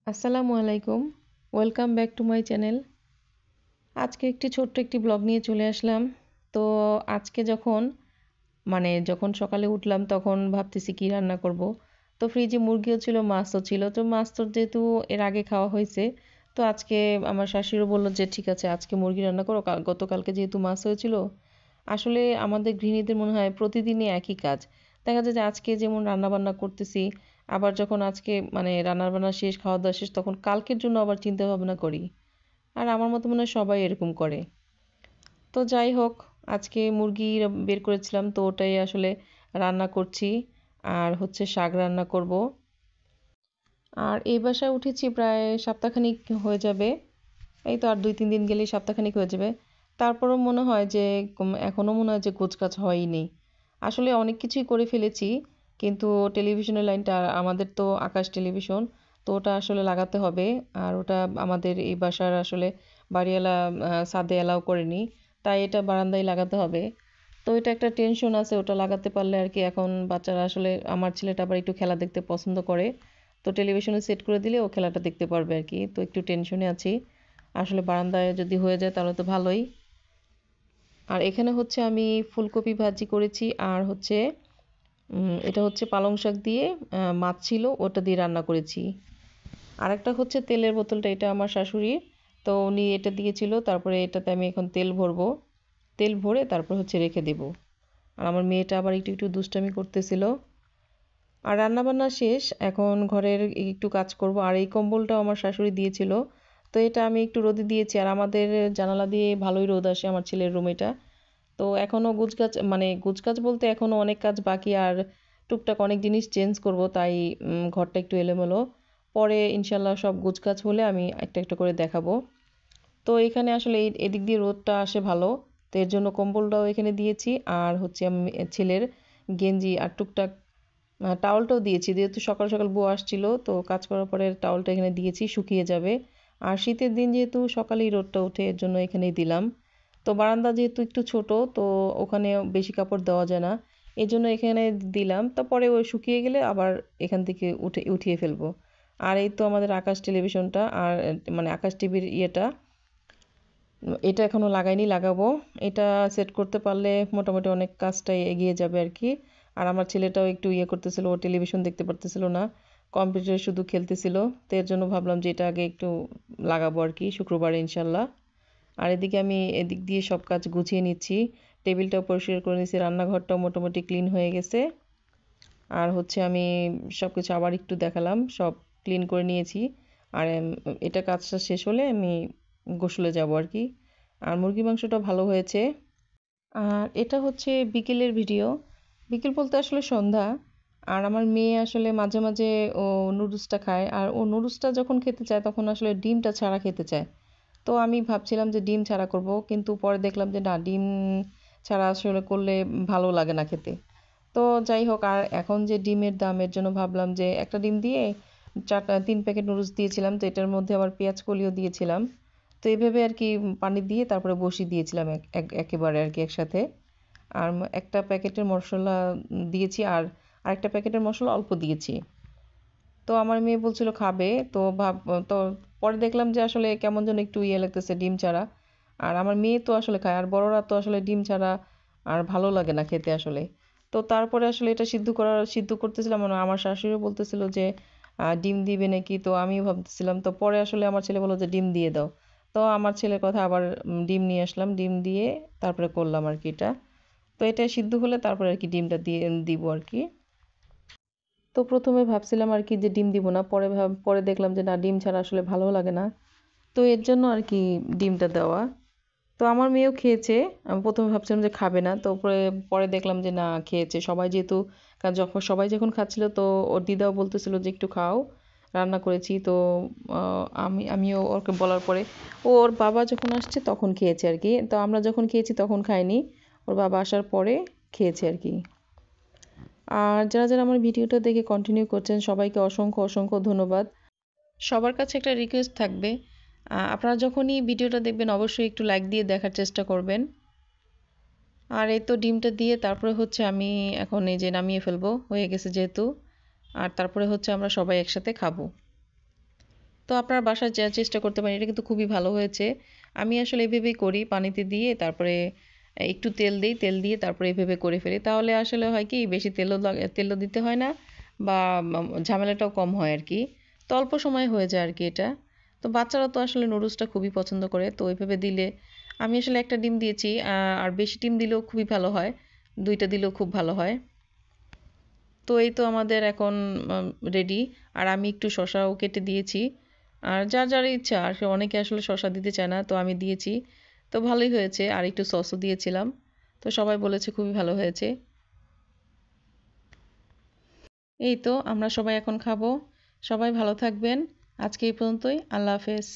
আসসালামু আলাইকুম। Welcome back to my channel. আজকে ছোট্ট একটি ব্লগ নিয়ে চলে আসলাম। তো আজকে যখন সকালে উঠলাম তখন ভাবতেছি কি রান্না করব। তো ফ্রিজে মুরগিও ছিল, মাছও ছিল। তো মাছ তো যেহেতু এর আগে খাওয়া হয়েছে, তো আজকে আমার শাশুড়িও বলল যে ঠিক আছে আজকে মুরগি রান্না করো। গতকালকে যেহেতু মাছ হয়েছিল। আসলে আমাদের গৃহিণীদের মনে হয় প্রতিদিনই একই কাজ। দেখা যায় যে আজকে যেমন রান্নাবান্না করতেছি, আবার যখন আজকে রান্নাবান্না শেষ, খাওয়া-দাওয়া শেষ, তখন কালকের জন্য আবার চিন্তা ভাবনা করি। আর আমার মতো মনে হয় সবাই এরকম করে। তো যাই হোক, আজকে মুরগি বের করেছিলাম, তো ওটাই আসলে রান্না করছি। আর হচ্ছে শাক রান্না করব। আর এই বাসায় উঠেছি প্রায় সপ্তাহখানেক হয়ে যাবে। এই তো আর ২-৩ দিন গেলেই সপ্তাহখানেক হয়ে যাবে। তারপরও মনে হয় যে এখনো মনে হয় যে গোছগাছ হয়ইনি। আসলে অনেক কিছুই করে ফেলেছি, কিন্তু টেলিভিশনের লাইনটা আমাদের তো আকাশ টেলিভিশন, তো ওটা আসলে লাগাতে হবে। আর ওটা আমাদের এই বাসার আসলে বাড়িওয়ালা ছাদে অ্যালাউ করেনি, তাই এটা বারান্দায় লাগাতে হবে। তো এটা একটা টেনশন আছে, ওটা লাগাতে পারলে আর কি। এখন বাচ্চারা আসলে, আমার ছেলেটা আবার একটু খেলা দেখতে পছন্দ করে, তো টেলিভিশনে সেট করে দিলে ও খেলাটা দেখতে পারবে আর কি। তো একটু টেনশনে আছি। আসলে বারান্দায় যদি হয়ে যায় তাহলে তো ভালোই। আর এখানে হচ্ছে আমি ফুলকপি ভাজি করেছি, আর হচ্ছে এটা হচ্ছে পালং শাক দিয়ে মাছ ছিল, ওটা দিয়ে রান্না করেছি। আরেকটা হচ্ছে তেলের বোতলটা, এটা আমার শাশুড়ির। তো উনি এটা দিয়েছিল, তারপরে এটাতে আমি এখন তেল ভরবো। তেল ভরে তারপর হচ্ছে রেখে দেব। আর আমার মেয়েটা আবার একটু একটু দুষ্টামি করতেছিল। আর রান্নাবান্না শেষ, এখন ঘরের একটু কাজ করব। আর এই কম্বলটাও আমার শাশুড়ি দিয়েছিল, তো এটা আমি একটু রোদে দিয়েছি। আর আমাদের জানালা দিয়ে ভালোই রোদ আসে, আমার ছেলের রুম এটা। তো এখনও গুছগাছ, গুছগাছ বলতে এখনও অনেক কাজ বাকি। আর টুকটাক অনেক জিনিস চেঞ্জ করব, তাই ঘরটা একটু এলোমেলো। পরে ইনশাল্লাহ সব গুছগাছ হলে আমি একটা একটা করে দেখাবো। তো এখানে আসলে এদিক দিয়ে রোদটা আসে ভালো, তো এর জন্য কম্বলটাও এখানে দিয়েছি। আর হচ্ছে আমি ছেলের গেঞ্জি আর টুকটাক টাওয়ালটাও দিয়েছি, যেহেতু সকাল সকাল বউ আসছিল, তো কাজ করার পরে টাওয়ালটা এখানে দিয়েছি, শুকিয়ে যাবে। আর শীতের দিন যেহেতু সকালেই রোদটা ওঠে, এর জন্য এখানেই দিলাম। তো বারান্দা যেহেতু একটু ছোট, তো ওখানে বেশি কাপড় দেওয়া যায় না, এই জন্য এখানে দিলাম। তারপরে ওই শুকিয়ে গেলে আবার এখান থেকে উঠিয়ে ফেলবো। আর এই তো আমাদের আকাশ টেলিভিশনটা, আর আকাশ টিভির ইয়েটা, এটা এখনো লাগাইনি, লাগাবো। এটা সেট করতে পারলে মোটামুটি অনেক কাজটাই এগিয়ে যাবে আর কি। আর আমার ছেলেটাও একটু ইয়ে করতেছিল, ও টেলিভিশন দেখতে পারতেছিল না, কম্পিউটারে শুধু খেলতেছিল। তো এর জন্য ভাবলাম যে এটা আগে একটু লাগাবো আর কি, শুক্রবারে ইনশাল্লাহ। আর এদিকে আমি এদিক দিয়ে সব কাজ গুছিয়ে নিচ্ছি। টেবিলটাও পরিষ্কার করে নিচ্ছি, রান্নাঘরটাও মোটামুটি ক্লিন হয়ে গেছে। আর হচ্ছে আমি সব কিছু আবার একটু দেখালাম, সব ক্লিন করে নিয়েছি। আর এটা কাজটা শেষ হলে আমি গোসলে যাব আর কি। আর মুরগির মাংসটা ভালো হয়েছে। আর এটা হচ্ছে বিকেলের ভিডিও। বিকেল বলতে আসলে সন্ধ্যা। আর আমার মেয়ে আসলে মাঝে মাঝে ও নুডলসটা খায়, আর ও নুডলসটা যখন খেতে চায় তখন আসলে ডিমটা ছাড়া খেতে চায়। তো আমি ভাবছিলাম যে ডিম ছাড়া করব, কিন্তু পরে দেখলাম যে না, ডিম ছাড়া আসলে করলে ভালো লাগে না খেতে। তো যাই হোক, আর এখন যে ডিমের দামের জন্য ভাবলাম যে একটা ডিম দিয়ে 3 প্যাকেট নুডলস দিয়েছিলাম, তো এটার মধ্যে আবার পেঁয়াজ কলিও দিয়েছিলাম। তো এইভাবে আর কি পানি দিয়ে তারপরে বসিয়ে দিয়েছিলাম একেবারে আর কি একসাথে। আর একটা প্যাকেটের মশলা দিয়েছি, আর আরেকটা প্যাকেটের মশলা অল্প দিয়েছি। তো আমার মেয়ে বলছিল খাবে, তো তো পরে দেখলাম যে আসলে কেমন যেন একটু ইয়ে লাগতেছে ডিম ছাড়া। আর আমার মেয়ে তো আসলে খায়, আর বড়রা তো আসলে ডিম ছাড়া আর ভালো লাগে না খেতে আসলে। তো তারপরে আসলে এটা সিদ্ধ করতেছিলাম, আমার শাশুড়িও বলতেছিল যে ডিম দিবে নাকি, তো আমিও ভাবতেছিলাম। তো পরে আসলে আমার ছেলে বললো যে ডিম দিয়ে দাও। তো আমার ছেলের কথা আবার ডিম নিয়ে আসলাম, ডিম দিয়ে তারপরে করলাম আর কি এটা। তো এটা সিদ্ধ হলে তারপরে আর কি ডিমটা দিয়ে দিব আর কি। তো প্রথমে ভাবছিলাম আর কি যে ডিম দিব না, পরে দেখলাম যে না, ডিম ছাড়া আসলে ভালো লাগে না। তো এর জন্য আর কি ডিমটা দেওয়া। তো আমার মেয়েও খেয়েছে। আমি প্রথমে ভাবছিলাম যে খাবে না, তো পরে পরে দেখলাম যে না, খেয়েছে সবাই যেহেতু। যখন খাচ্ছিল, তো ওর দিদাও বলতেছিল যে একটু খাও, রান্না করেছি। তো আমিও ওকে বলার পরে ওর বাবা যখন আসছে তখন খেয়েছে আর কি। তো আমরা যখন খেয়েছি তখন খাইনি, ওর বাবা আসার পরে খেয়েছে আর কি। আর যারা যারা আমার ভিডিওটা দেখে কন্টিনিউ করছেন, সবাইকে অসংখ্য অসংখ্য ধন্যবাদ। সবার কাছে একটা রিকোয়েস্ট থাকবে, আপনারা যখনই ভিডিওটা দেখবেন অবশ্যই একটু লাইক দিয়ে দেখার চেষ্টা করবেন। আর এই তো ডিমটা দিয়ে তারপরে হচ্ছে আমি এখন এই যে নামিয়ে ফেলবো, হয়ে গেছে যেহেতু। আর তারপরে হচ্ছে আমরা সবাই একসাথে খাবো। তো আপনার বাসায় যা চেষ্টা করতে পারেন, এটা কিন্তু খুবই ভালো হয়েছে। আমি আসলে এভাবেই করি, পানিতে দিয়ে তারপরে একটু তেল দিই, তেল দিয়ে তারপরে এভাবে করে ফেলি। তাহলে আসলে হয় কি বেশি তেলও দিতে হয় না, বা ঝামেলাটাও কম হয় আর কি। তো অল্প সময় হয়ে যায় আর কি এটা। তো বাচ্চারা তো আসলে নুডলসটা খুবই পছন্দ করে, তো ওইভাবে দিলে আমি আসলে একটা ডিম দিয়েছি, আর বেশি ডিম দিলেও খুবই ভালো হয়, 2টা দিলেও খুব ভালো হয়। তো এই তো আমাদের এখন রেডি। আর আমি একটু শসাও কেটে দিয়েছি। আর যার যার ইচ্ছা, আর অনেকে আসলে শসা দিতে চায় না, তো আমি দিয়েছি। তো ভালোই হয়েছে, আর একটু সসও দিয়েছিলাম। তো সবাই বলেছে খুবই ভালো হয়েছে। এই তো আমরা সবাই এখন খাবো। সবাই ভালো থাকবেন। আজকে এই পর্যন্তই। আল্লাহ হাফেজ।